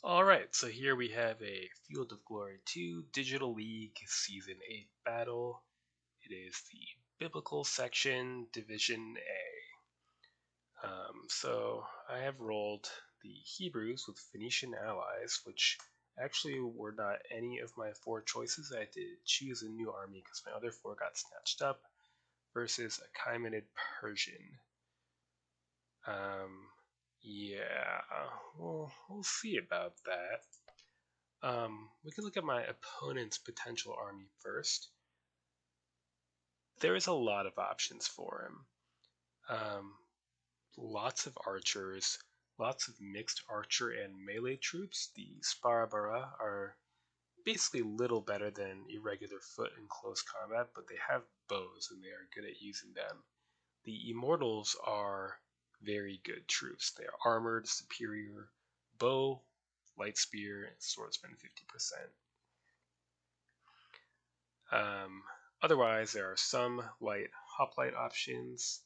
Alright, so here we have a Field of Glory 2 Digital League Season 8 battle. It is the Biblical Section, Division A. So I have rolled the Hebrews with Phoenician allies, which actually were not any of my four choices. I had to choose a new army because my other four got snatched up, versus Achaemenid Persian. Yeah, we'll see about that. We can look at my opponent's potential army first. There is a lot of options for him. Lots of archers, lots of mixed archer and melee troops. The Sparabara are basically little better than irregular foot in close combat, but they have bows and they are good at using them. The Immortals are very good troops. They are armored, superior, bow, light spear, and swordsman 50%. Otherwise, there are some light hoplite options,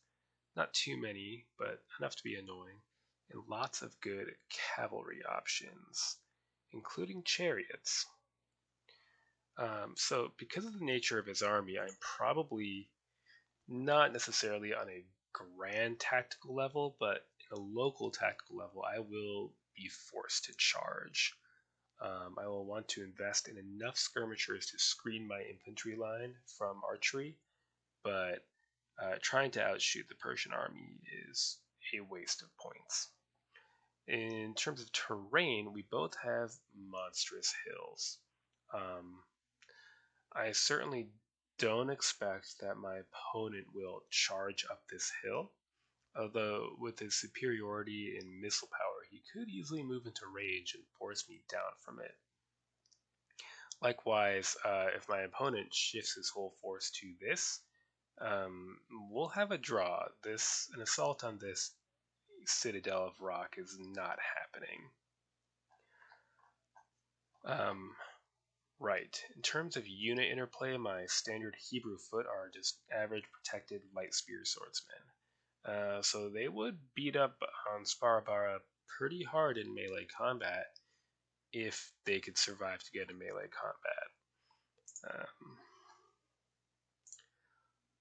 not too many, but enough to be annoying, and lots of good cavalry options, including chariots. So, because of the nature of his army, I'm probably not necessarily on a grand tactical level, but in a local tactical level, I will be forced to charge. I will want to invest in enough skirmishers to screen my infantry line from archery, but trying to outshoot the Persian army is a waste of points. In terms of terrain, we both have monstrous hills. I certainly don't expect that my opponent will charge up this hill, although with his superiority in missile power, he could easily move into range and force me down from it. Likewise, if my opponent shifts his whole force to this, we'll have a draw. An assault on this citadel of rock is not happening. Right. In terms of unit interplay, my standard Hebrew foot are just average protected light spear swordsmen. So they would beat up on Sparabara pretty hard in melee combat if they could survive to get in melee combat.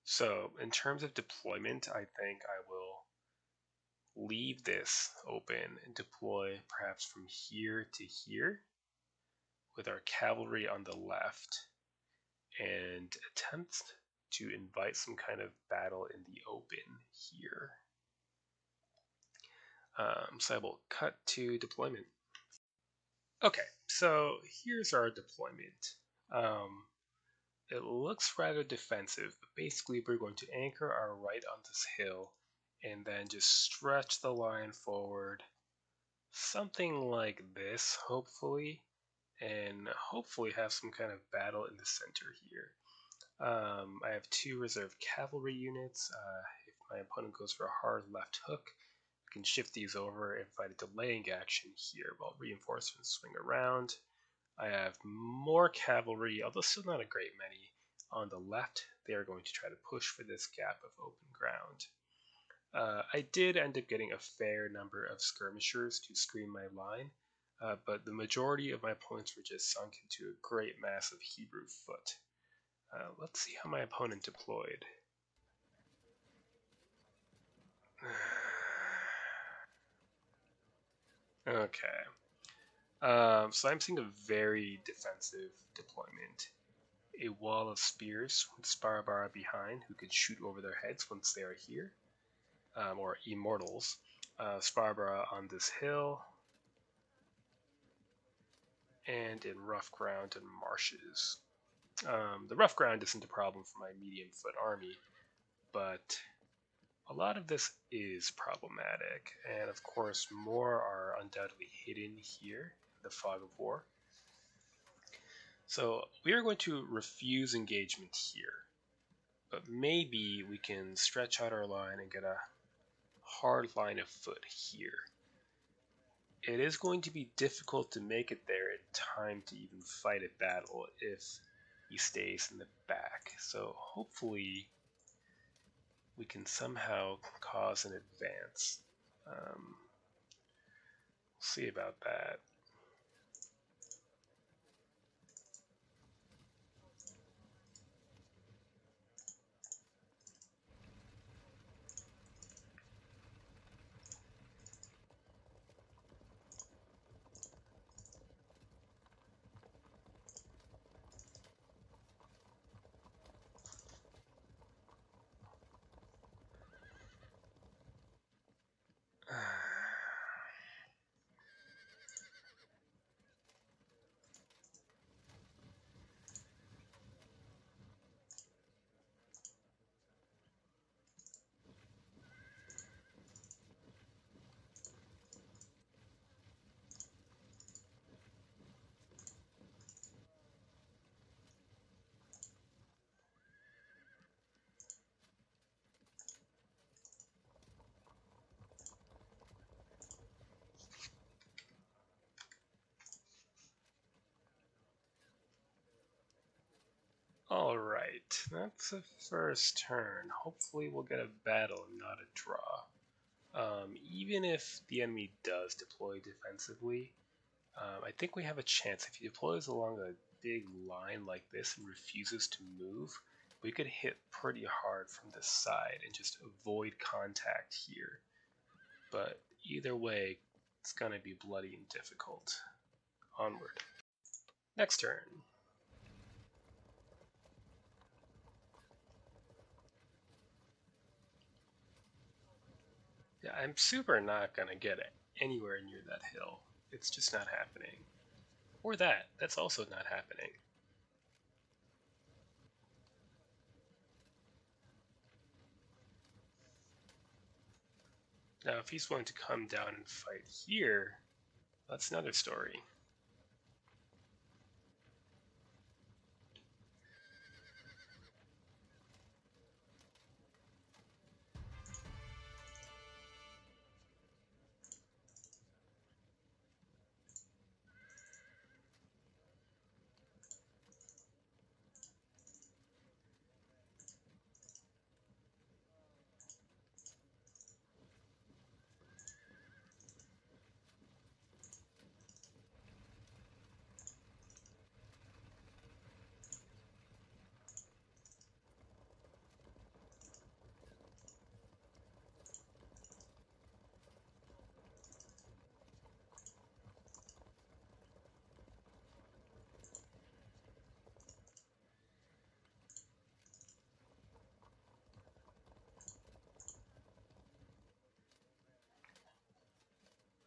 So in terms of deployment, I think I will leave this open and deploy perhaps from here to here with our cavalry on the left and attempt to invite some kind of battle in the open here. So I will cut to deployment. Okay, so here's our deployment. It looks rather defensive, but basically we're going to anchor our right on this hill and then just stretch the line forward, something like this, hopefully, and hopefully have some kind of battle in the center here. I have two reserve cavalry units. If my opponent goes for a hard left hook, I can shift these over and fight a delaying action here while reinforcements swing around. I have more cavalry, although still not a great many, on the left. They are going to try to push for this gap of open ground. I did end up getting a fair number of skirmishers to screen my line, but the majority of my points were just sunk into a great mass of Hebrew foot. Let's see how my opponent deployed. Okay. So I'm seeing a very defensive deployment. A wall of spears with Sparabara behind who can shoot over their heads once they are here, or Immortals. Sparabara on this hill, and in rough ground and marshes. The rough ground isn't a problem for my medium foot army, but a lot of this is problematic, and of course more are undoubtedly hidden here in the fog of war. So we are going to refuse engagement here, but maybe we can stretch out our line and get a hard line of foot here. It is going to be difficult to make it there in time to even fight a battle if he stays in the back, so hopefully we can somehow cause an advance. We'll see about that. Alright, that's the first turn. Hopefully we'll get a battle and not a draw. Even if the enemy does deploy defensively, I think we have a chance. If he deploys along a big line like this and refuses to move, we could hit pretty hard from this side and just avoid contact here. But either way, it's going to be bloody and difficult. Onward. Next turn. Yeah, I'm super not going to get anywhere near that hill. It's just not happening. Or that. That's also not happening. Now, if he's going to come down and fight here, that's another story.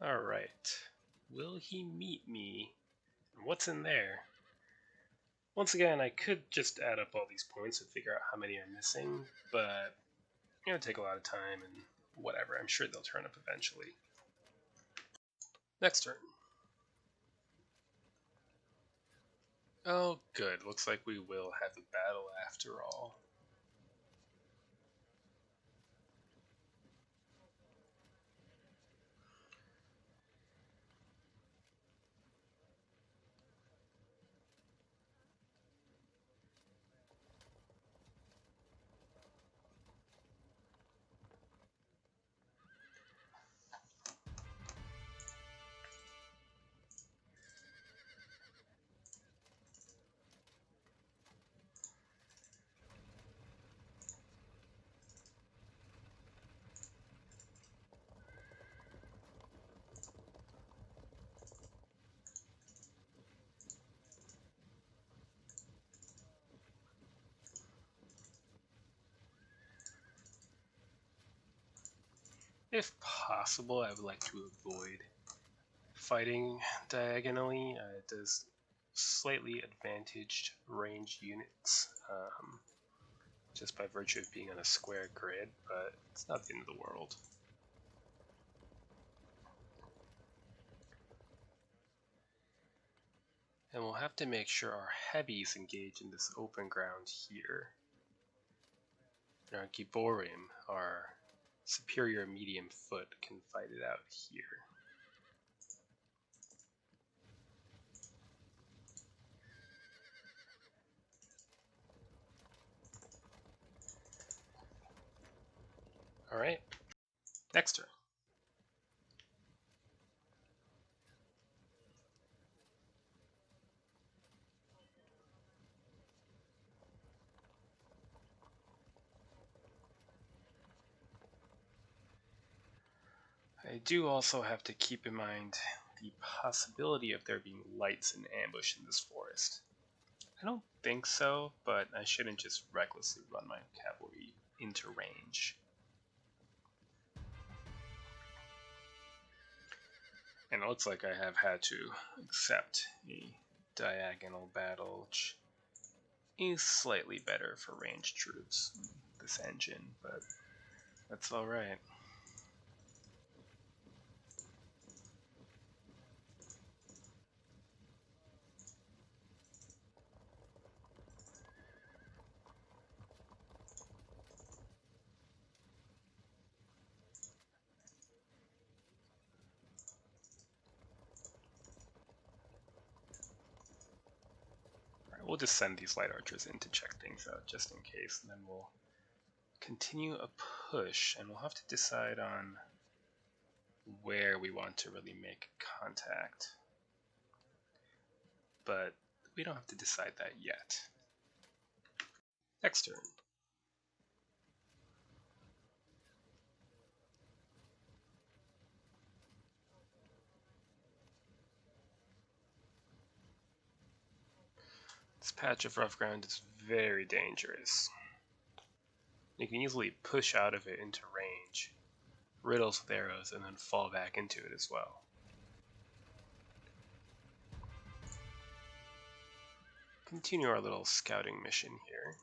Alright. Will he meet me? What's in there? Once again, I could just add up all these points and figure out how many are missing, but it would take a lot of time and whatever. I'm sure they'll turn up eventually. Next turn. Oh, good. Looks like we will have a battle after all. If possible, I would like to avoid fighting diagonally. It does slightly advantaged ranged units, just by virtue of being on a square grid, but it's not the end of the world. And we'll have to make sure our heavies engage in this open ground here. And our Giborim, our superior medium foot, can fight it out here. Alright, next turn. I do also have to keep in mind the possibility of there being lights in ambush in this forest. I don't think so, but I shouldn't just recklessly run my cavalry into range. And it looks like I have had to accept a diagonal battle, which is slightly better for ranged troops, this engine, but that's alright. we'll just send these light archers in to check things out just in case, and then we'll continue a push, and we'll have to decide on where we want to really make contact. But we don't have to decide that yet. Next turn. This patch of rough ground is very dangerous. You can easily push out of it into range, riddles with arrows, and then fall back into it as well. Continue our little scouting mission here.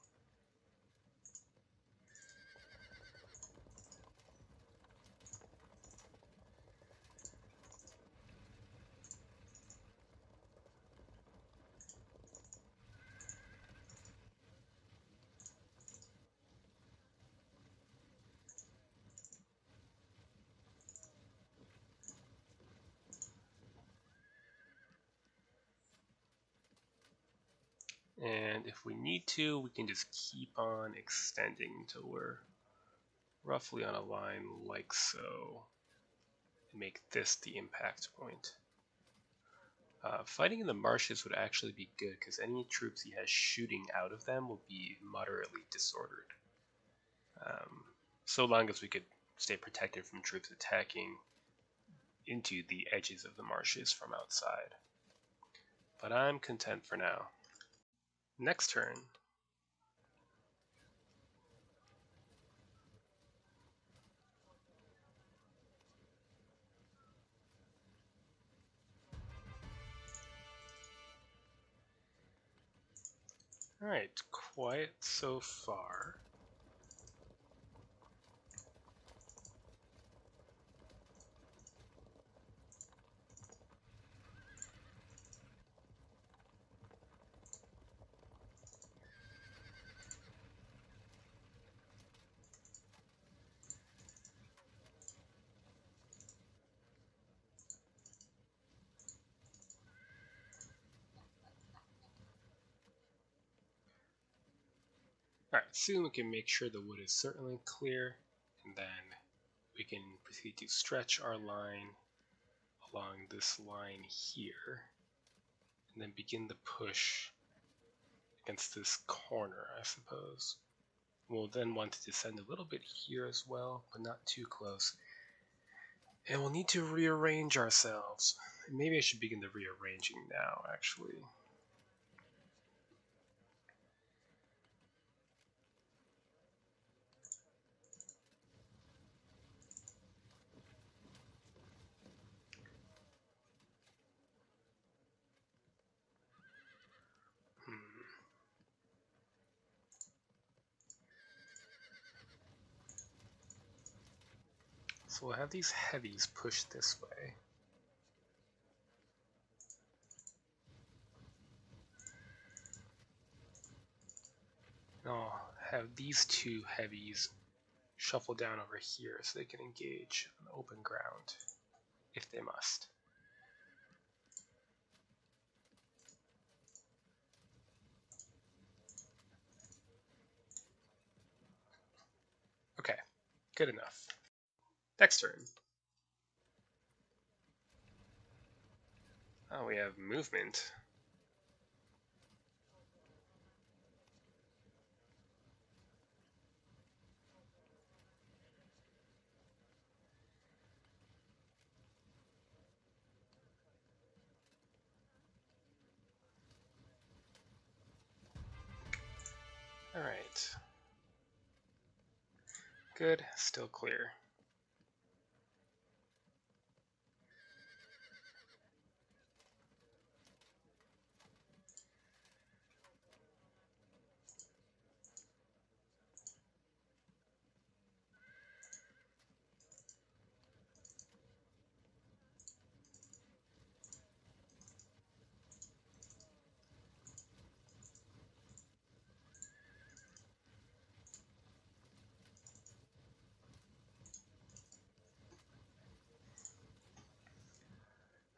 And if we need to, we can just keep on extending until we're roughly on a line like so, and make this the impact point. Fighting in the marshes would actually be good, because any troops he has shooting out of them will be moderately disordered. So long as we could stay protected from troops attacking into the edges of the marshes from outside. But I'm content for now. Next turn. Alright, quiet so far. Alright, soon we can make sure the wood is certainly clear, and then we can proceed to stretch our line along this line here, and then begin the push against this corner, I suppose. We'll then want to descend a little bit here as well, but not too close. And we'll need to rearrange ourselves. Maybe I should begin the rearranging now, actually. So we'll have these heavies push this way. And I'll have these two heavies shuffle down over here so they can engage on open ground, if they must. Okay, good enough. Next turn. Oh, we have movement. Alright. Good, still clear.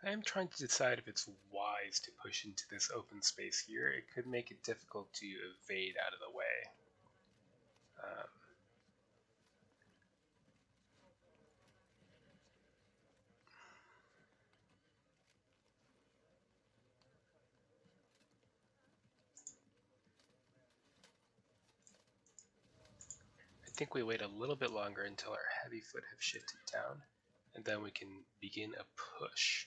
I am trying to decide if it's wise wise to push into this open space here. It could make it difficult to evade out of the way. I think we wait a little bit longer until our heavy foot have shifted down, and then we can begin a push.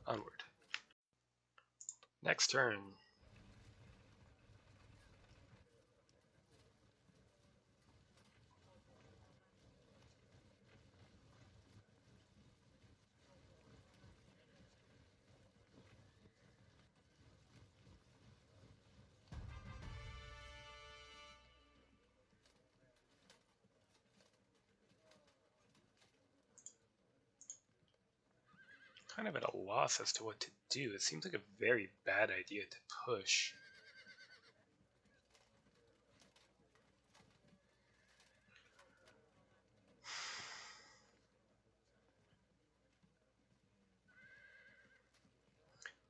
Onward. Next turn. Kind of at a loss as to what to do. It seems like a very bad idea to push.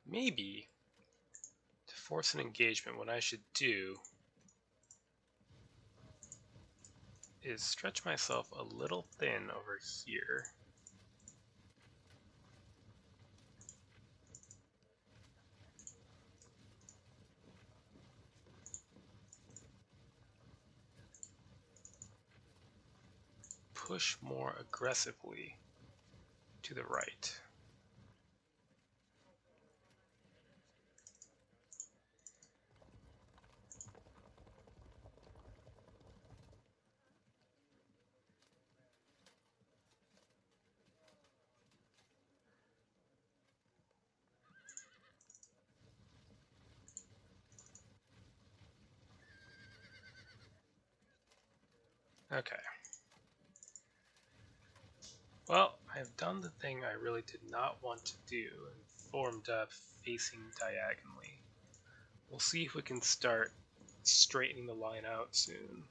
Maybe to force an engagement, what I should do is stretch myself a little thin over here. Push more aggressively to the right. Okay. Well, I've done the thing I really did not want to do and formed up facing diagonally. We'll see if we can start straightening the line out soon.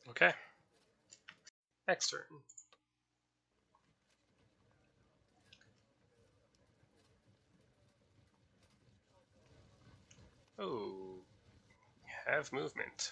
Okay. Next turn. Oh, have movement.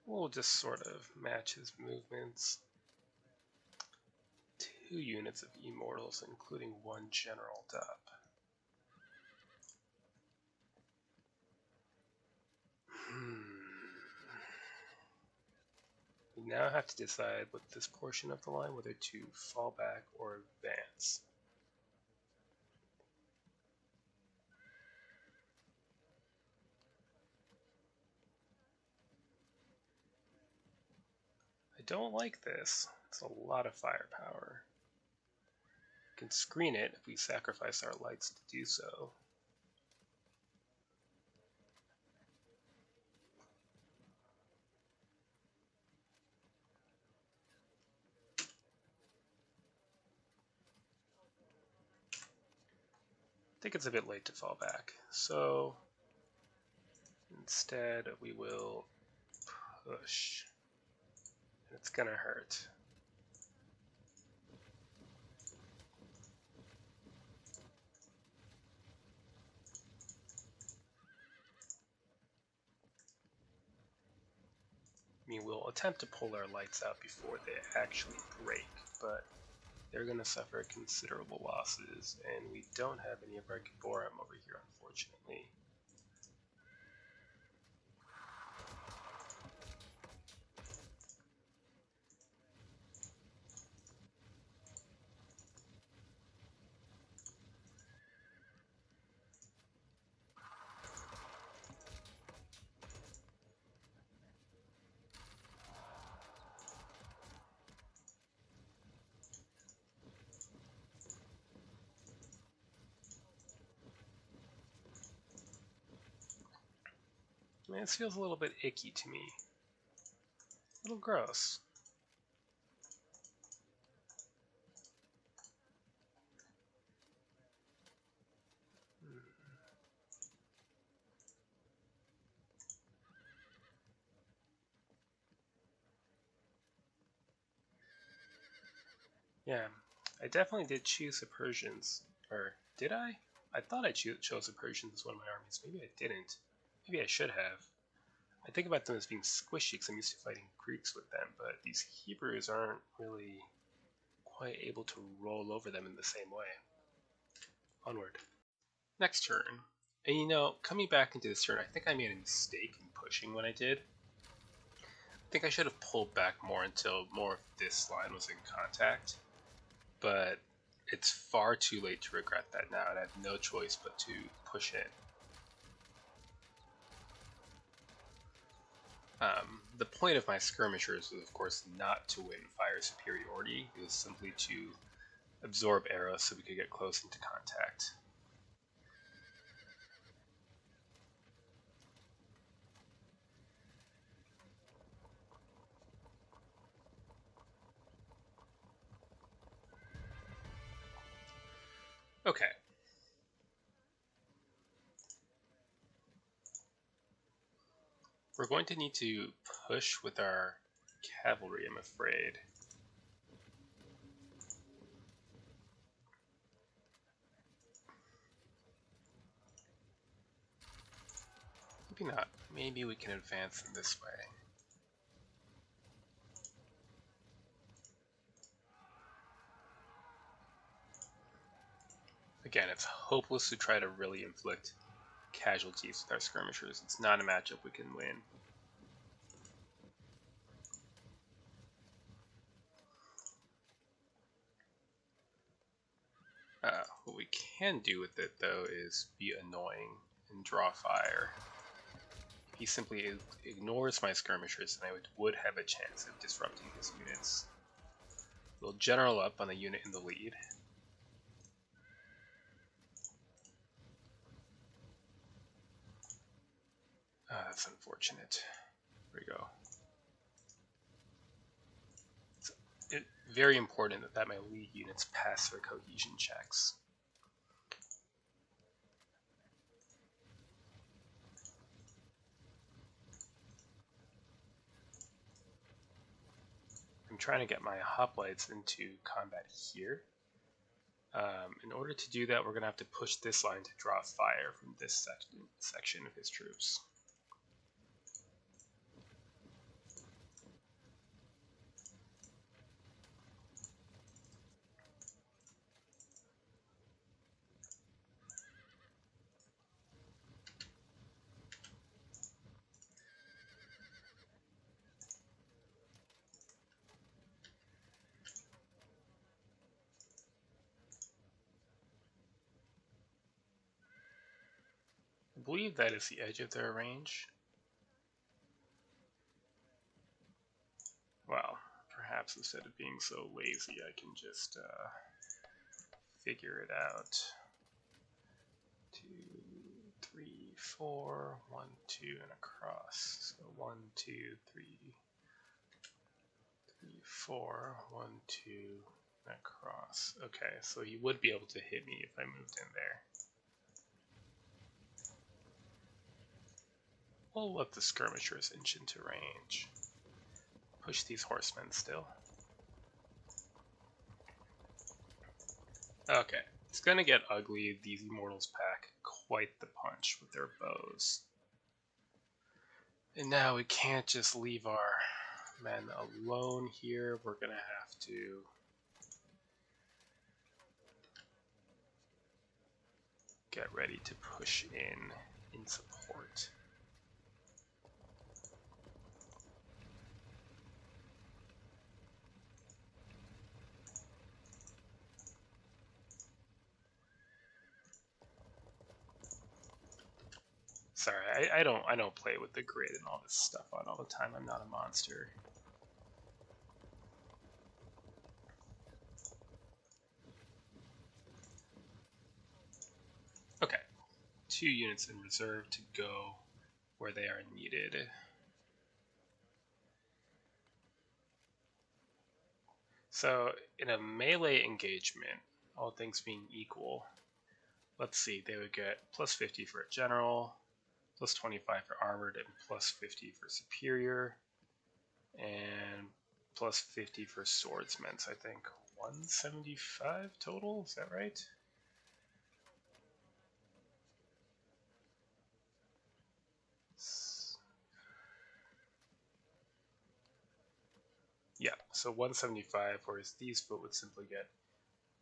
We'll just sort of match his movements. 2 units of immortals, including 1 general up. We now have to decide with this portion of the line whether to fall back or advance. I don't like this. It's a lot of firepower. We can screen it if we sacrifice our lights to do so. I think it's a bit late to fall back, so instead we will push. It's gonna hurt. I mean, we'll attempt to pull our lights out before they actually break, but they're going to suffer considerable losses, and we don't have any of our Giborim over here, unfortunately. I mean, this feels a little bit icky to me. A little gross. Yeah, I definitely did choose the Persians. Or did I? I thought I chose the Persians as one of my armies. Maybe I didn't. Maybe I should have. I think about them as being squishy because I'm used to fighting Greeks with them, but these Hebrews aren't really quite able to roll over them in the same way. Onward. Next turn. And you know, coming back into this turn, I think I made a mistake in pushing when I did. I think I should have pulled back more until more of this line was in contact. But it's far too late to regret that now, and I have no choice but to push in. The point of my skirmishers was, of course, not to win fire superiority. It was simply to absorb arrows so we could get close into contact. Okay. We're going to need to push with our cavalry, I'm afraid. Maybe not. Maybe we can advance in this way. Again, it's hopeless to try to really inflict casualties with our skirmishers. It's not a matchup we can win. What we can do with it, though, is be annoying and draw fire. If he simply ignores my skirmishers, then I would have a chance of disrupting his units. We'll general up on the unit in the lead. That's unfortunate. There we go. It's very important that my lead units pass their cohesion checks. I'm trying to get my hoplites into combat here. In order to do that, we're going to have to push this line to draw fire from this section of his troops. I believe that is the edge of their range. Well, perhaps instead of being so lazy, I can just figure it out. 2, 3, 4, 1, 2, and across. So 1, 2, 3, 3, 4, 1, 2, and across. Okay, so he would be able to hit me if I moved in there. We'll let the skirmishers inch into range. Push these horsemen still. Okay, it's gonna get ugly. These immortals pack quite the punch with their bows. And now we can't just leave our men alone here. We're gonna have to get ready to push in support. Sorry, I don't play with the grid and all this stuff on all the time. I'm not a monster. Okay, 2 units in reserve to go where they are needed. So in a melee engagement, all things being equal, let's see, they would get plus 50 for a general, plus 25 for armored, and plus 50 for superior, and plus 50 for swordsmen. So I think 175 total, is that right? Yeah, so 175, whereas these foot would simply get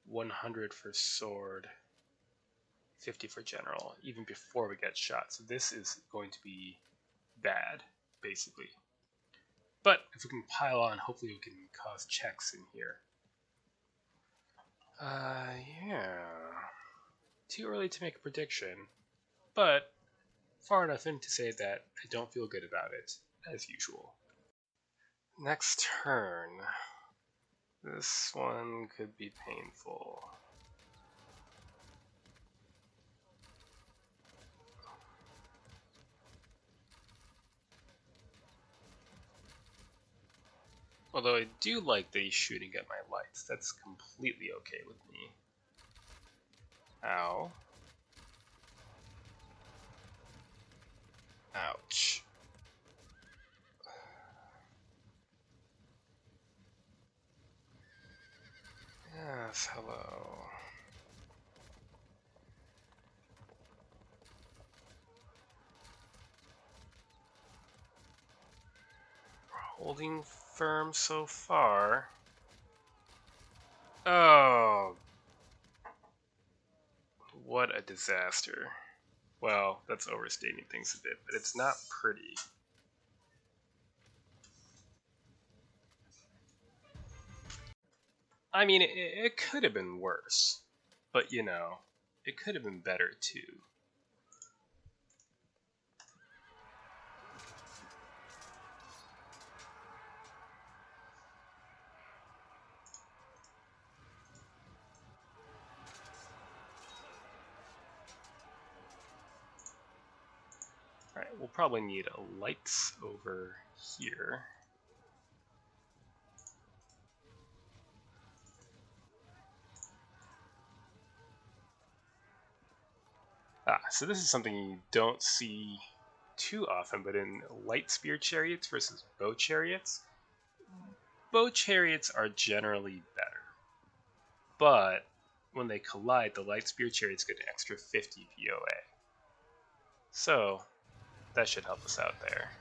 100 for sword, 50 for general, even before we get shot. So this is going to be bad, basically. But if we can pile on, hopefully we can cause checks in here. Yeah. Too early to make a prediction, but far enough in to say that I don't feel good about it, as usual. Next turn. This one could be painful. Although I do like that he's shooting at my lights. That's completely okay with me. Ow. Ouch. Yes, hello. Holding firm so far. Oh. What a disaster. Well, that's overstating things a bit, but it's not pretty. I mean, it could have been worse, but you know, it could have been better too. Alright, we'll probably need lights over here. So this is something you don't see too often, but in light spear chariots versus bow chariots are generally better. But when they collide, the light spear chariots get an extra 50 POA. So that should help us out there.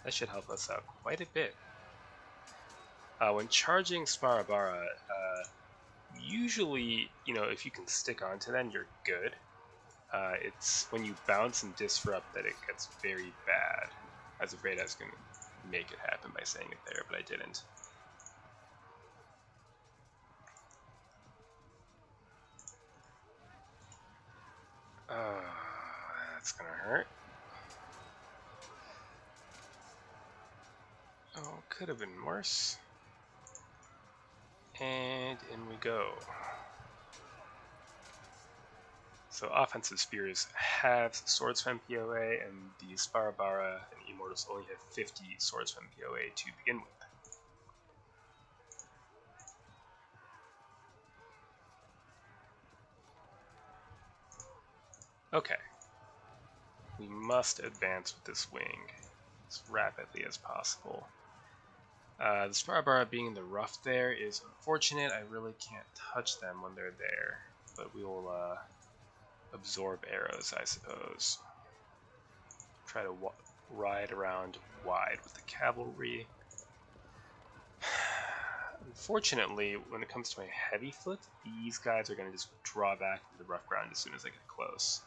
That should help us out quite a bit. When charging Smarabara, usually, you know, if you can stick onto them, you're good. It's when you bounce and disrupt that it gets very bad. I was afraid I was going to make it happen by saying it there, but I didn't. That's going to hurt. Oh, could have been worse. And in we go. So offensive spears have swordsman POA, and the Sparabara and Immortals only have 50 swordsman POA to begin with. Okay. We must advance with this wing as rapidly as possible. The Sparabara being in the rough there is unfortunate. I really can't touch them when they're there, but we will absorb arrows, I suppose. Try to ride around wide with the cavalry. Unfortunately, when it comes to my heavy foot, these guys are going to just draw back into the rough ground as soon as I get close.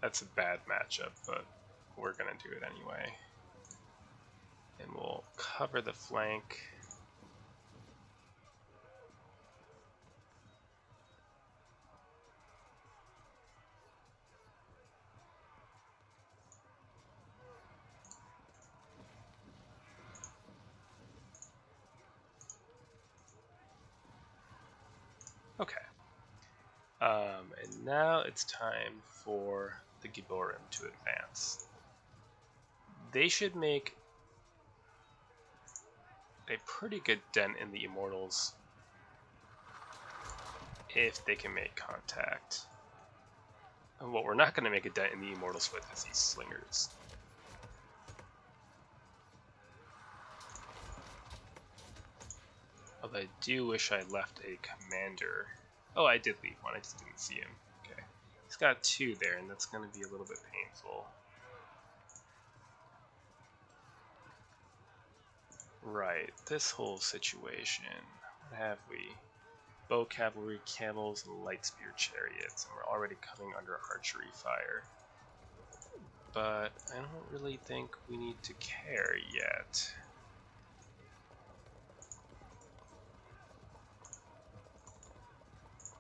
That's a bad matchup, but we're going to do it anyway. And we'll cover the flank. Okay. And now it's time for the Giborim to advance. They should make a pretty good dent in the Immortals if they can make contact. And what we're not going to make a dent in the Immortals with is these slingers. Although I do wish I left a commander. Oh, I did leave one, I just didn't see him. Okay. He's got 2 there, and that's going to be a little bit painful. Right, this whole situation. What have we? Bow cavalry, camels, and light spear chariots, and we're already coming under archery fire. But I don't really think we need to care yet.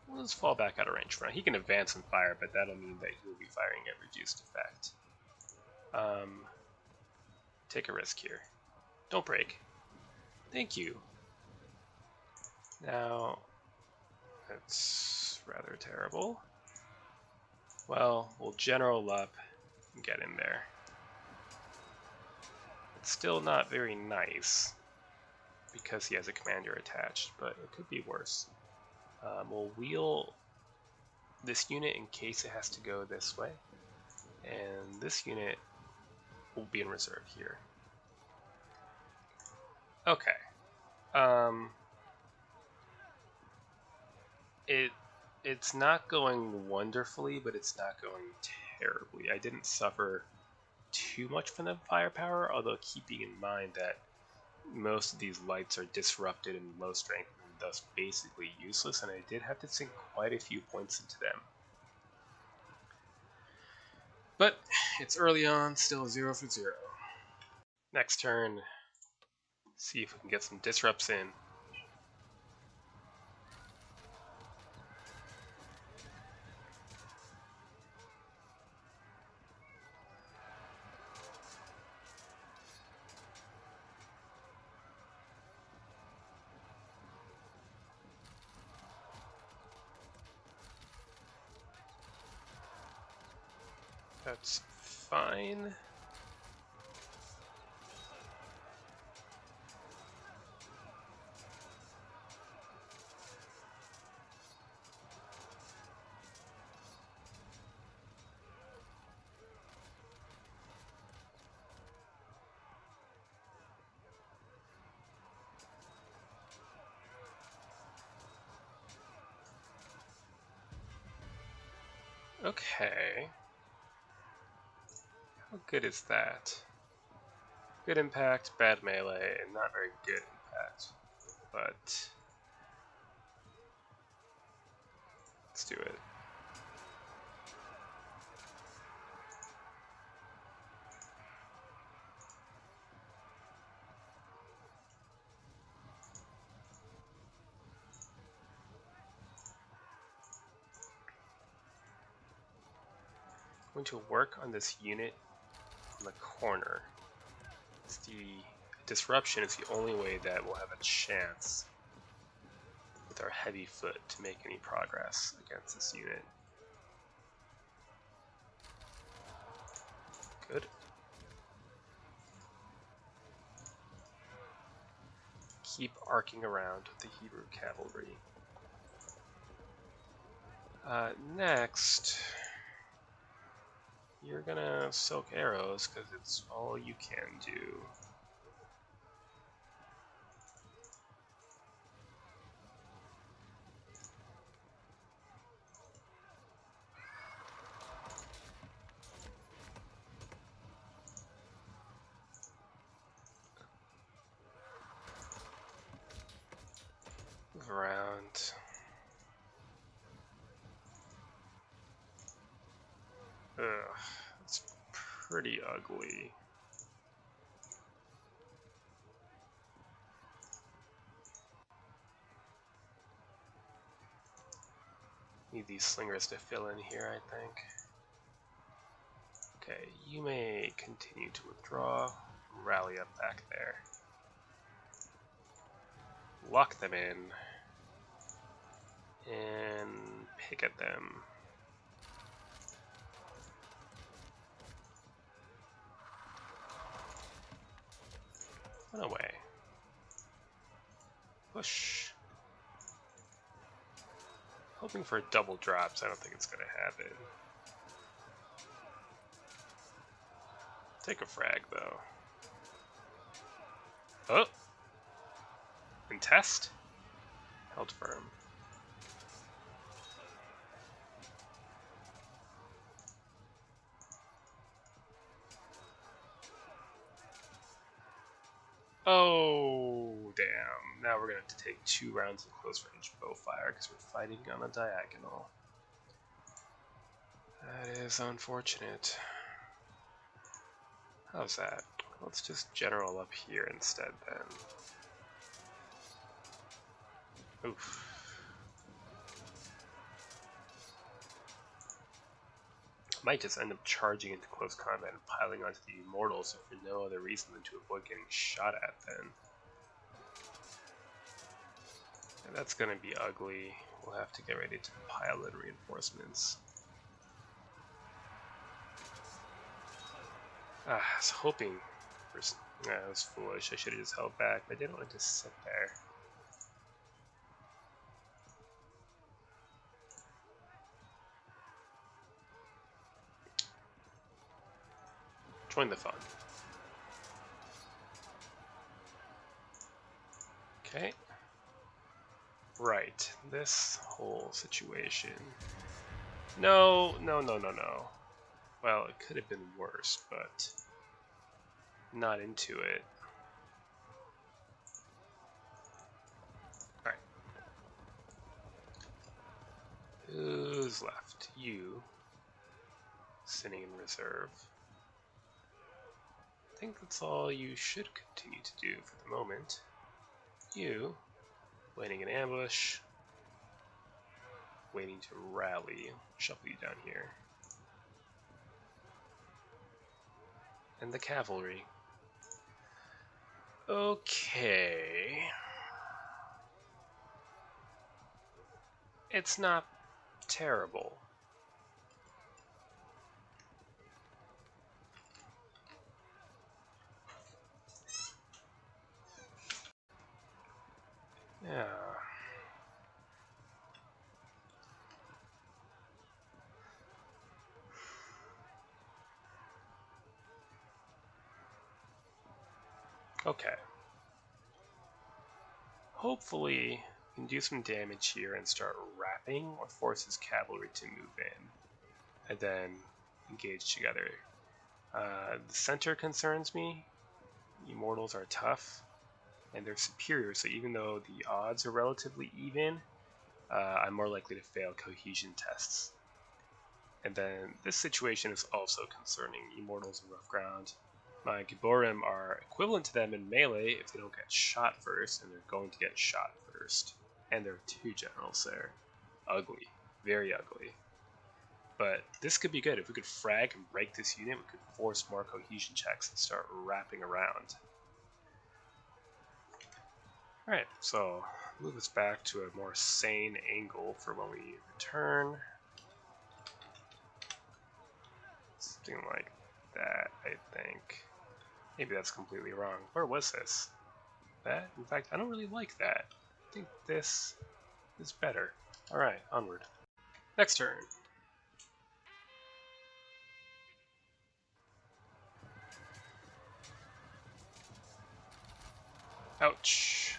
We'll just fall back out of range for now. He can advance and fire, but that'll mean that he will be firing at reduced effect. Take a risk here. Don't break. Thank you. Now, that's rather terrible. Well, we'll general up and get in there. It's still not very nice because he has a commander attached, but it could be worse. We'll wheel this unit in case it has to go this way, and this unit will be in reserve here. Okay. It's not going wonderfully, but it's not going terribly. I didn't suffer too much from the firepower, although keeping in mind that most of these lights are disrupted and low strength and thus basically useless, and I did have to sink quite a few points into them. But it's early on, still 0 for 0. Next turn, see if we can get some disrupts in. That's fine. Okay. How good is that? Good impact, bad melee, and not very good impact. But let's do it. going to work on this unit on the corner. The disruption is the only way that we'll have a chance with our heavy foot to make any progress against this unit. Good. Keep arcing around with the Hebrew cavalry. Next, you're gonna soak arrows because it's all you can do. Move around. Ugh, it's pretty ugly. Need these slingers to fill in here, I think. Okay, you may continue to withdraw, rally up back there. Lock them in, and pick at them. Run away. Push. Hoping for double drops, I don't think it's going to happen. Take a frag, though. Oh! And test. Held firm. Oh, damn. Now we're going to have to take 2 rounds of close range bow fire because we're fighting on a diagonal. That is unfortunate. How's that? Let's just general up here instead then. Oof. Might just end up charging into close combat and piling onto the immortals for no other reason than to avoid getting shot at then. And that's gonna be ugly. We'll have to get ready to pile in reinforcements. I was hoping for... that was foolish. I should have just held back. I didn't want to sit there. Join the fun. Okay. Right. This whole situation. No. Well, it could have been worse, but not into it. Alright. Who's left? You. Sitting in reserve. I think that's all you should continue to do for the moment. You, waiting in ambush, waiting to rally, shuffle you down here. And the cavalry. Okay. It's not terrible. Yeah. Okay. Hopefully, we can do some damage here and start wrapping or force his cavalry to move in, and then engage together. The center concerns me. Immortals are tough, and they're superior, so even though the odds are relatively even, I'm more likely to fail cohesion tests. And then this situation is also concerning. Immortals and rough ground. My Gibborim are equivalent to them in melee if they don't get shot first, and they're going to get shot first. And there are 2 generals there. Ugly. Very ugly. But this could be good. If we could frag and break this unit, we could force more cohesion checks and start wrapping around. Alright, so move us back to a more sane angle for when we return. Something like that, I think. Maybe that's completely wrong. Where was this? That? In fact, I don't really like that. I think this is better. Alright, onward. Next turn. Ouch.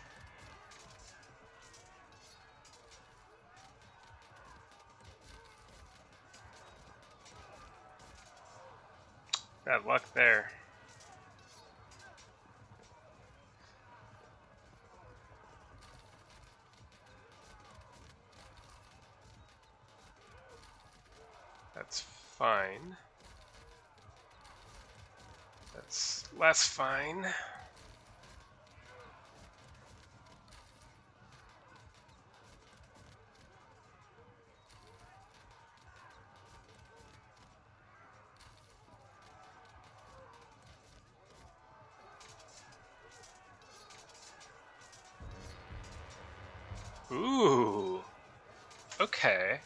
Bad luck there. That's fine. That's less fine. Ooh. Okay.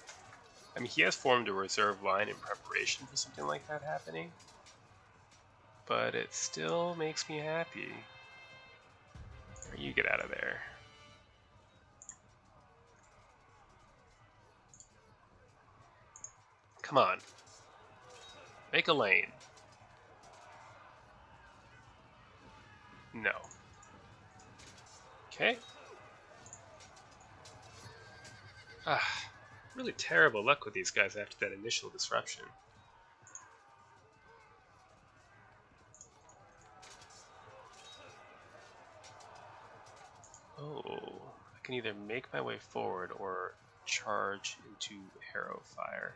I mean, he has formed a reserve line in preparation for something like that happening. But it still makes me happy. You get out of there. Come on. Make a lane. No. Okay. Ah, really terrible luck with these guys after that initial disruption. Oh, I can either make my way forward or charge into arrow fire.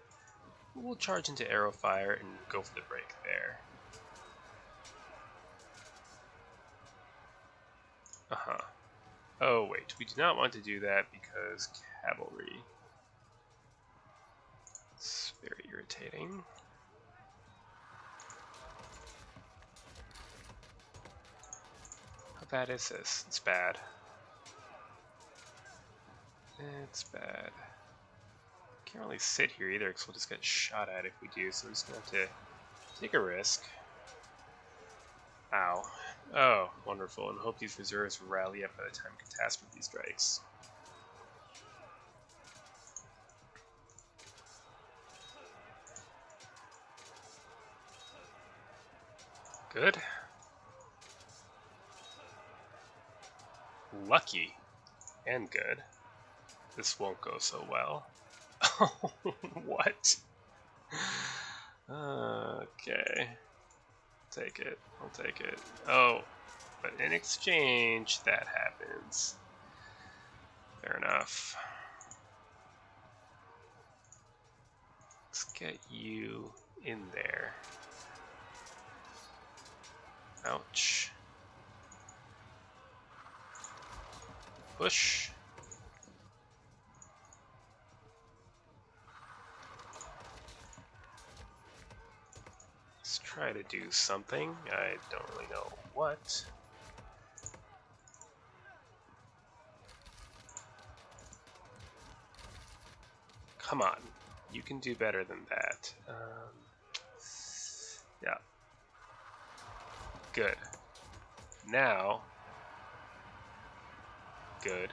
We'll charge into arrow fire and go for the break there. Uh-huh. Oh, wait, we do not want to do that because cavalry. It's very irritating. How bad is this? It's bad. It's bad. Can't really sit here either because we'll just get shot at if we do, so I'm just going to have to take a risk. Ow. Oh, wonderful, and hope these reserves rally up by the time catastrophe strikes. Good. Lucky. And good. This won't go so well. Oh, what? Okay. Take it. I'll take it. Oh, but in exchange, that happens. Fair enough. Let's get you in there. Ouch. Push. Let's try to do something. I don't really know what. Come on. You can do better than that. Yeah. Good. Now. Good.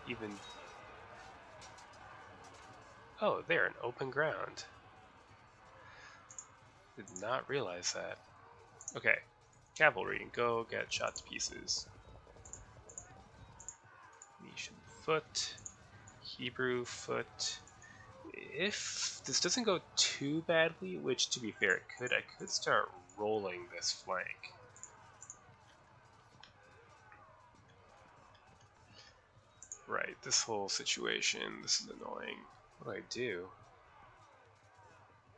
Even. Oh, they're in open ground. Did not realize that. Okay. Cavalry, go get shot to pieces. Phoenician foot. Hebrew foot. If this doesn't go too badly, which to be fair it could, I could start rolling this flank. Right, this whole situation, this is annoying. What do I do?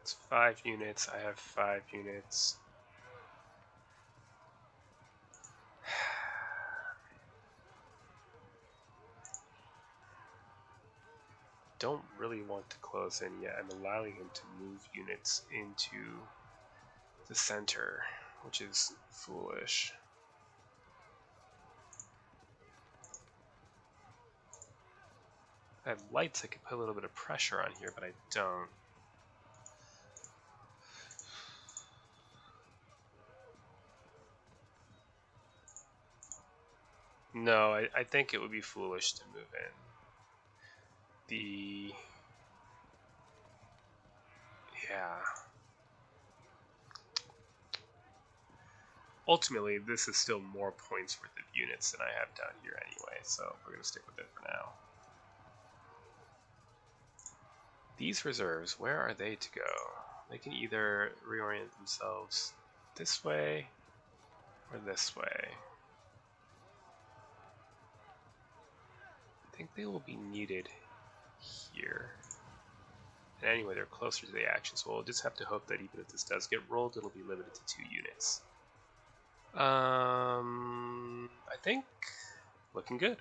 It's 5 units, I have 5 units. don't really want to close in yet. I'm allowing him to move units into the center, which is foolish. I have lights, I could put a little bit of pressure on here, but I don't. No, I think it would be foolish to move in. Yeah. Ultimately, this is still more points worth of units than I have down here anyway, so we're going to stick with it for now. These reserves, where are they to go? They can either reorient themselves this way or this way. I think they will be needed here. And anyway, they're closer to the action, so we'll just have to hope that even if this does get rolled, it'll be limited to 2 units. I think looking good.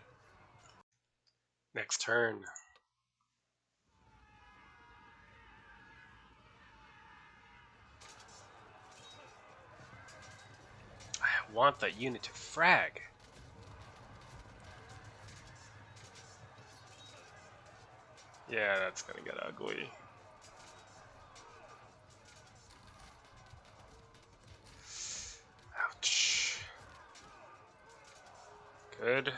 Next turn. I want that unit to frag. Yeah, that's gonna get ugly. Ouch. Good.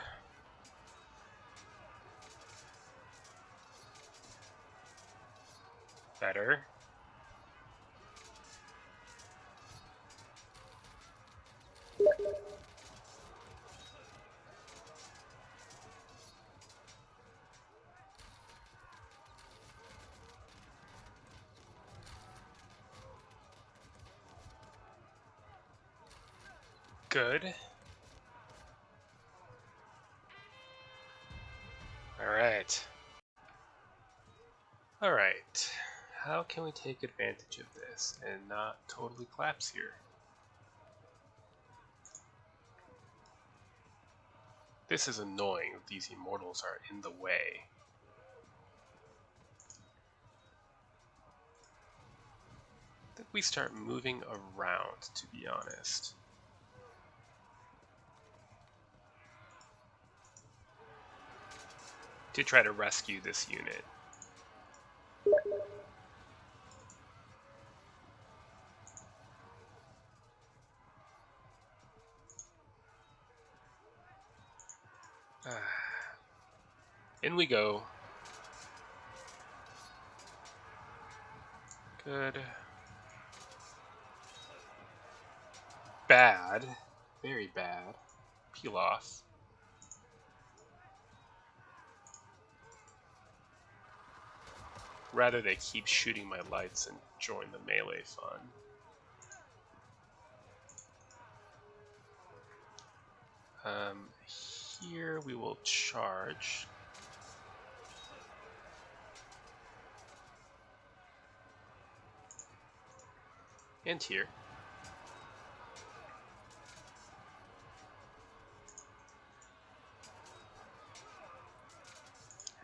Better. Good. Alright. Alright. How can we take advantage of this and not totally collapse here? This is annoying that these immortals are in the way. I think we start moving around, to be honest. To try to rescue this unit. In we go. Good. Bad. Very bad. Peel off. Rather they keep shooting my lights and join the melee fun. Here we will charge. And here.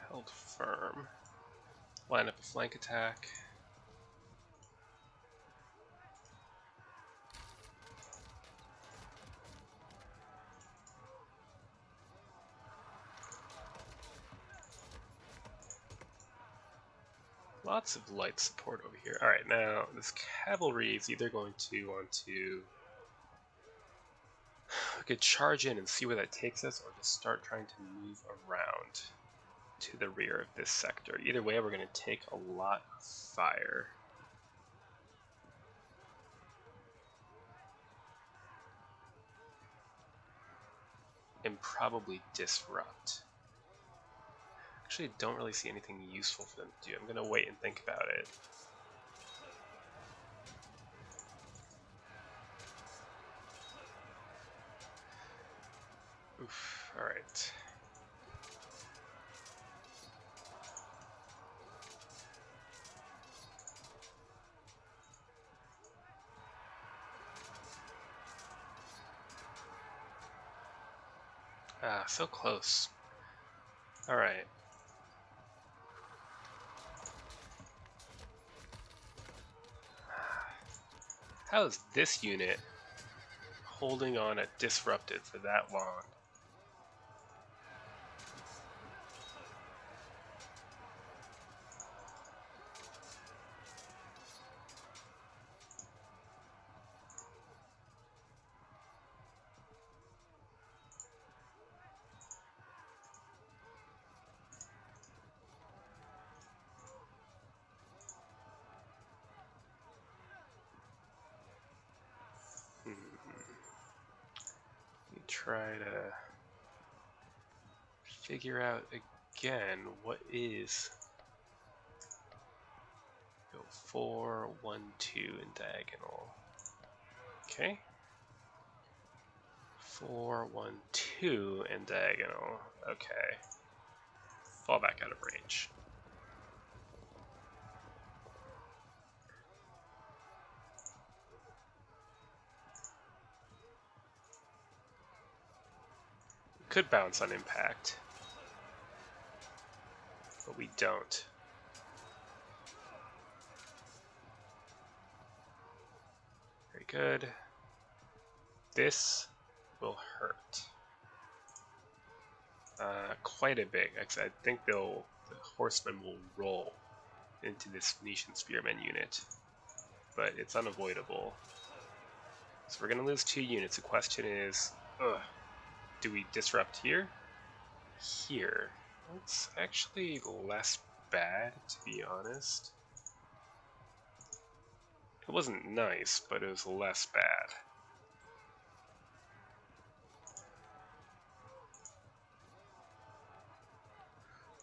Held firm. Line up a flank attack. Lots of light support over here. Alright, now this cavalry is either going to want to... We could charge in and see where that takes us, or just start trying to move around to the rear of this sector. Either way, we're going to take a lot of fire. And probably disrupt. Actually, I don't really see anything useful for them to do. I'm going to wait and think about it. Oof, alright. Ah, so close. Alright. How is this unit holding on at disrupted for that long? Try to figure out again what is go 4 1 2 in diagonal. Okay, 4 1 2 in diagonal. Okay, fall back out of range. Could bounce on impact, but we don't. Very good. This will hurt quite a bit. I think the horsemen will roll into this Phoenician spearman unit, but it's unavoidable. So we're going to lose 2 units. The question is, do we disrupt here? Here. It's actually less bad, to be honest. It wasn't nice, but it was less bad.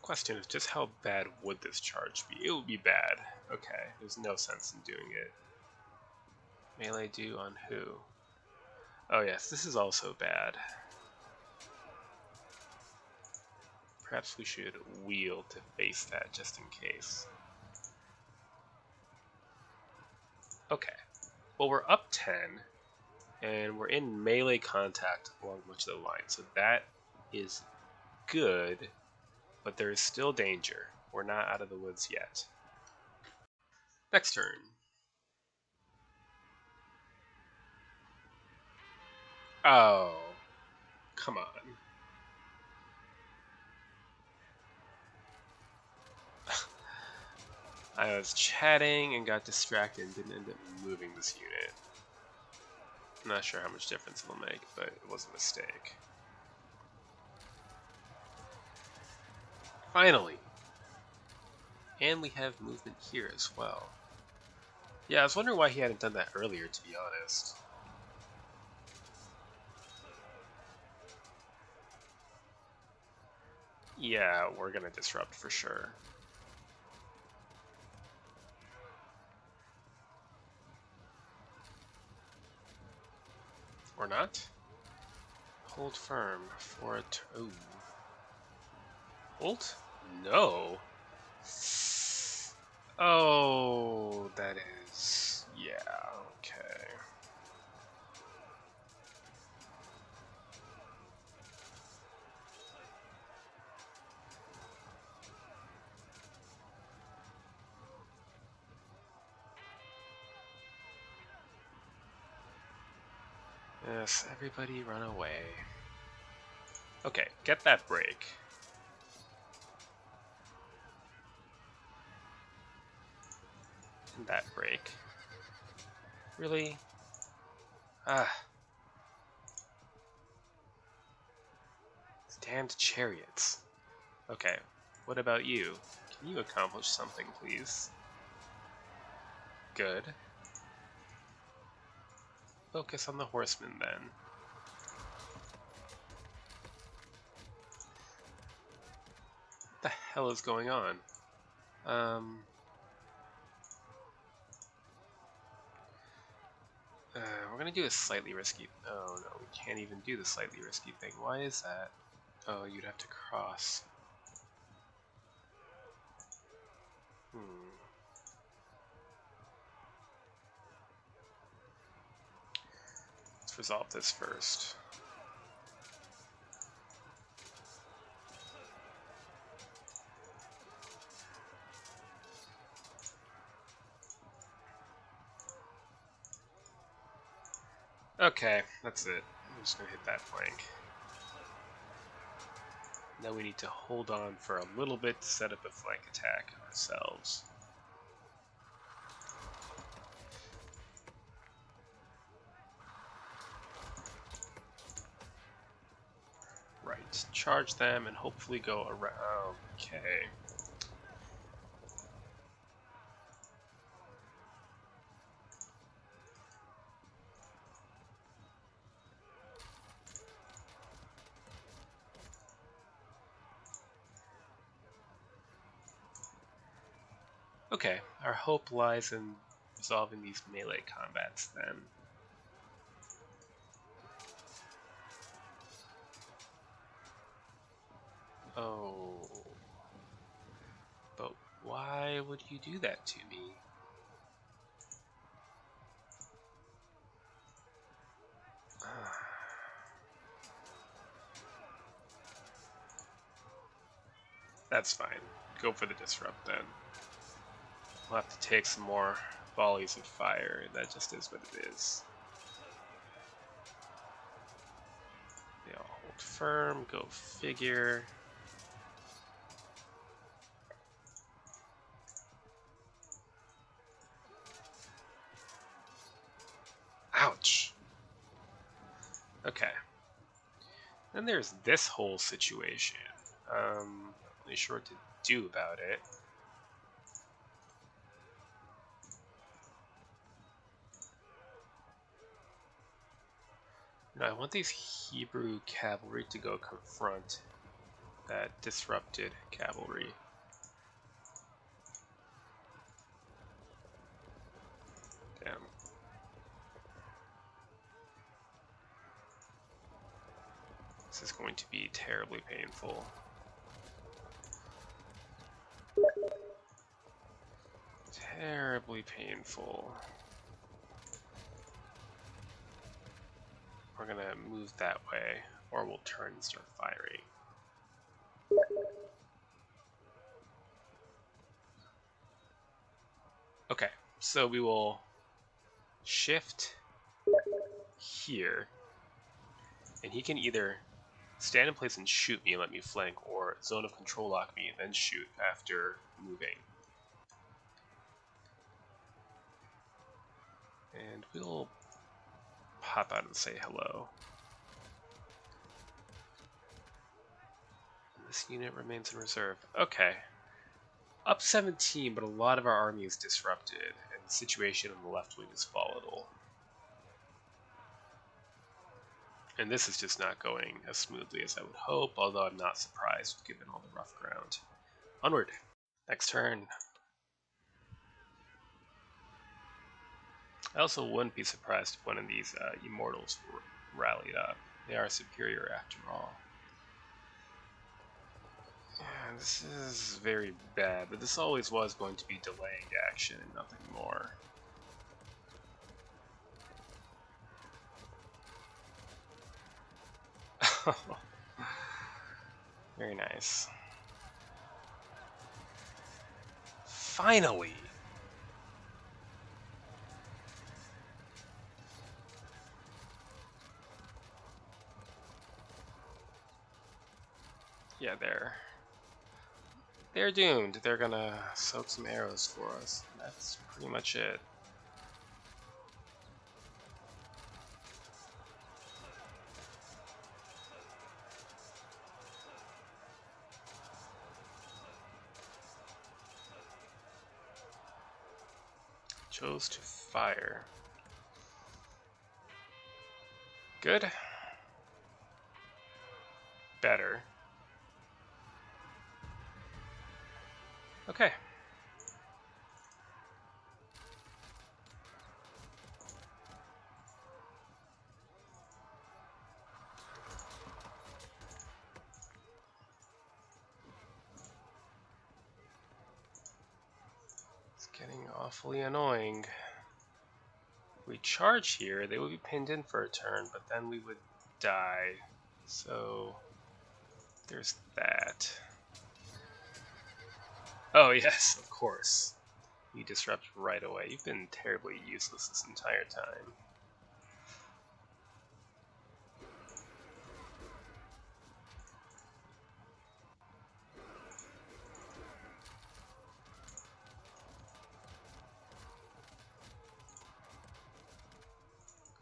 Question is just how bad would this charge be? It would be bad. Okay, there's no sense in doing it. Melee do on who? Oh yes, this is also bad. Perhaps we should wheel to face that just in case. Okay, well we're up 10, and we're in melee contact along much of the line, so that is good, but there is still danger. We're not out of the woods yet. Next turn. Oh, come on. I was chatting and got distracted and didn't end up moving this unit. I'm not sure how much difference it'll make, but it was a mistake. Finally! And we have movement here as well. Yeah, I was wondering why he hadn't done that earlier, to be honest. Yeah, we're gonna disrupt for sure. Or not? Hold firm for a turn. Hold? No. Oh, that is... yeah, okay. Yes, everybody run away. Okay, get that break. And that break. Really? Ah. Damned chariots. Okay, what about you? Can you accomplish something, please? Good. Focus on the horsemen, then. What the hell is going on? We're gonna do a slightly risky... oh no, we can't even do the slightly risky thing. Why is that? Oh, you'd have to cross. Let's resolve this first. Okay, that's it. I'm just gonna hit that flank. Now we need to hold on for a little bit to set up a flank attack ourselves. Right, charge them and hopefully go around. Okay. Okay, our hope lies in resolving these melee combats then. Oh. But why would you do that to me? That's fine. Go for the disrupt then. We'll have to take some more volleys of fire. That just is what it is. They all hold firm. Go figure. Ouch. Okay. Then there's this whole situation. Not really sure what to do about it. No, I want these Hebrew cavalry to go confront that disrupted cavalry. Damn. This is going to be terribly painful. Terribly painful. We're gonna move that way, or we'll turn and start firing. Okay, so we will shift here, and he can either stand in place and shoot me and let me flank, or zone of control lock me and then shoot after moving. And we'll pop out and say hello. This unit remains in reserve. Okay. Up 17, but a lot of our army is disrupted, and the situation on the left wing is volatile. And this is just not going as smoothly as I would hope, although I'm not surprised given all the rough ground. Onward. Next turn. I also wouldn't be surprised if one of these immortals rallied up. They are superior after all. Yeah, this is very bad, but this always was going to be delaying action and nothing more. Very nice. Finally! Yeah, they're doomed. They're gonna soak some arrows for us. That's pretty much it. Chose to fire. Good. Better. Okay. It's getting awfully annoying. If we charge here, they would be pinned in for a turn, but then we would die. So there's that. Oh yes, of course. You disrupt right away. You've been terribly useless this entire time.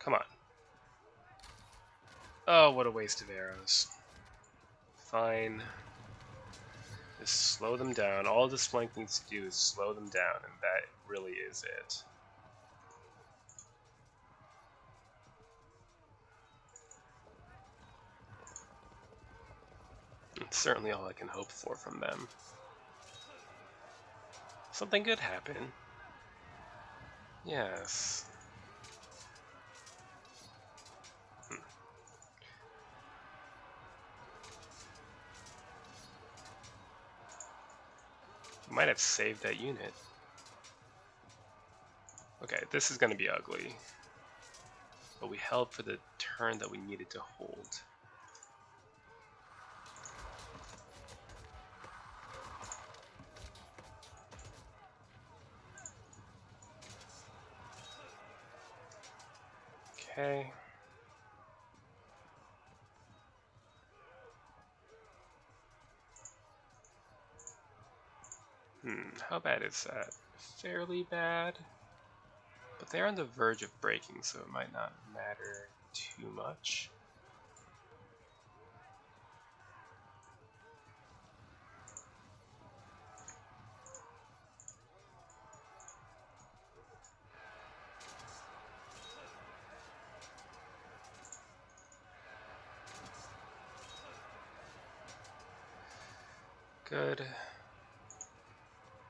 Come on. Oh, what a waste of arrows. Fine. Just slow them down. All this flank needs to do is slow them down, and that really is it. It's certainly all I can hope for from them. Something good happen. Yes. Might have saved that unit. Okay, this is going to be ugly. But we held for the turn that we needed to hold. Okay. How bad is that? Fairly bad. But they're on the verge of breaking, so it might not matter too much. Good.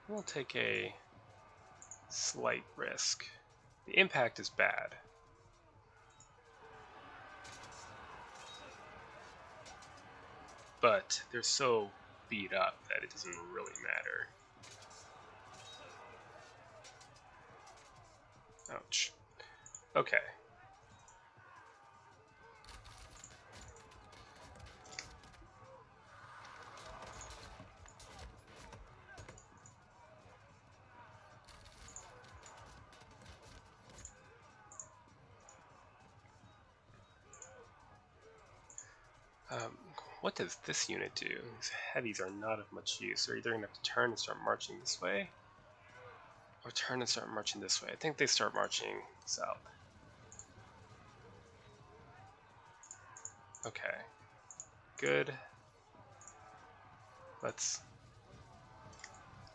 We'll take a slight risk. The impact is bad. But they're so beat up that it doesn't really matter. Ouch. Okay. What does this unit do? These heavies are not of much use. They're either going to have to turn and start marching this way, or turn and start marching this way. I think they start marching south. Okay. Good. Let's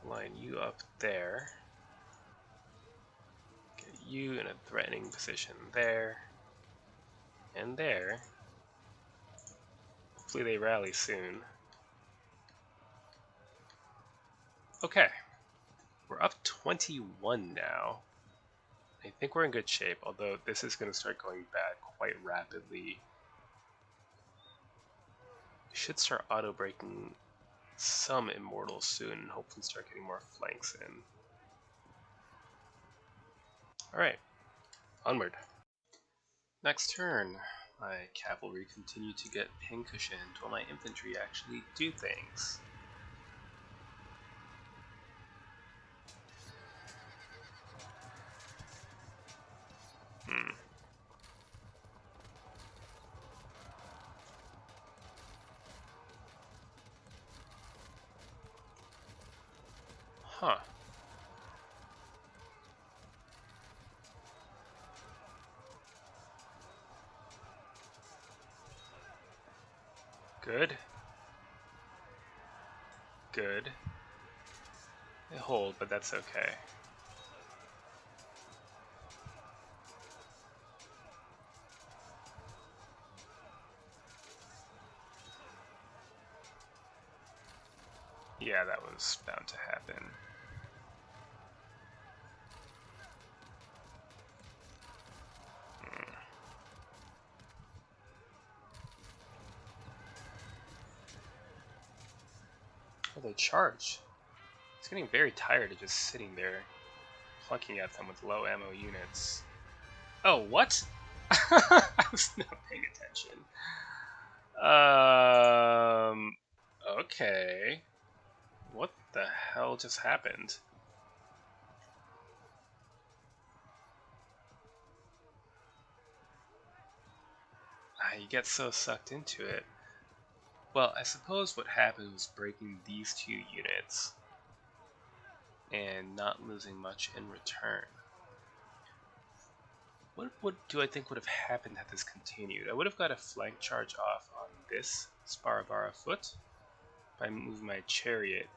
line you up there. Get you in a threatening position there. And there. Hopefully they rally soon. Okay. We're up 21 now. I think we're in good shape, although this is going to start going bad quite rapidly. We should start auto-breaking some immortals soon and hopefully start getting more flanks in. Alright, onward. Next turn, my cavalry continue to get pincushioned while my infantry actually do things. Huh. Good. Good. They hold, but that's okay. Yeah, that was bound to happen. Oh, they charge. It's getting very tired of just sitting there, plucking at them with low ammo units. Oh, what? I was not paying attention. Okay. What the hell just happened? You get so sucked into it. Well, I suppose what happened was breaking these two units and not losing much in return. What do I think would have happened had this continued? I would have got a flank charge off on this Sparabara foot by moving my chariot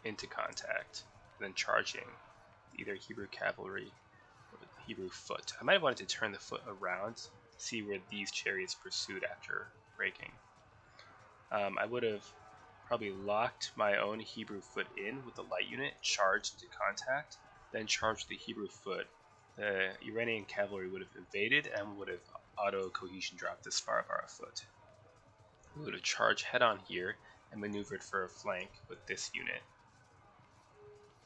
into contact, and then charging either Hebrew cavalry or the Hebrew foot. I might have wanted to turn the foot around to see where these chariots pursued after breaking. I would have probably locked my own Hebrew foot in with the light unit, charged into contact, then charged the Hebrew foot. The Iranian cavalry would have evaded and would have auto-cohesion dropped the Sparabara foot. We would have charged head-on here and maneuvered for a flank with this unit.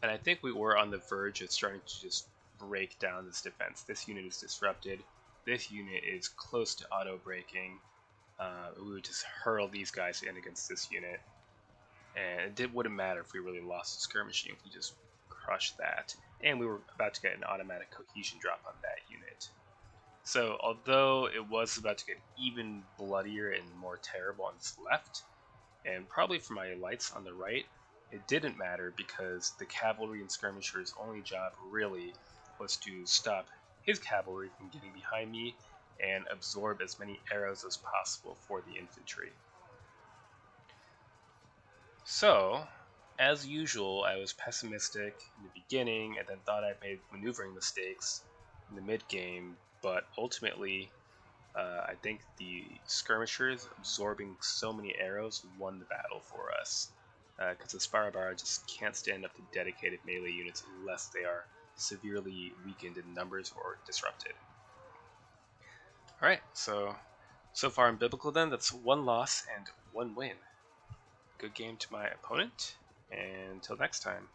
And I think we were on the verge of starting to just break down this defense. This unit is disrupted. This unit is close to auto-breaking. We would just hurl these guys in against this unit. And it wouldn't matter if we really lost the skirmishing if we just crushed that. And we were about to get an automatic cohesion drop on that unit. So although it was about to get even bloodier and more terrible on this left, and probably for my lights on the right, it didn't matter because the cavalry and skirmisher's only job really was to stop his cavalry from getting behind me and absorb as many arrows as possible for the infantry. So, as usual, I was pessimistic in the beginning and then thought I made maneuvering mistakes in the mid-game, but ultimately, I think the skirmishers absorbing so many arrows won the battle for us, because the Sparabara just can't stand up to dedicated melee units unless they are severely weakened in numbers or disrupted. Alright, so far in Biblical then, that's 1 loss and 1 win. Good game to my opponent, and until next time.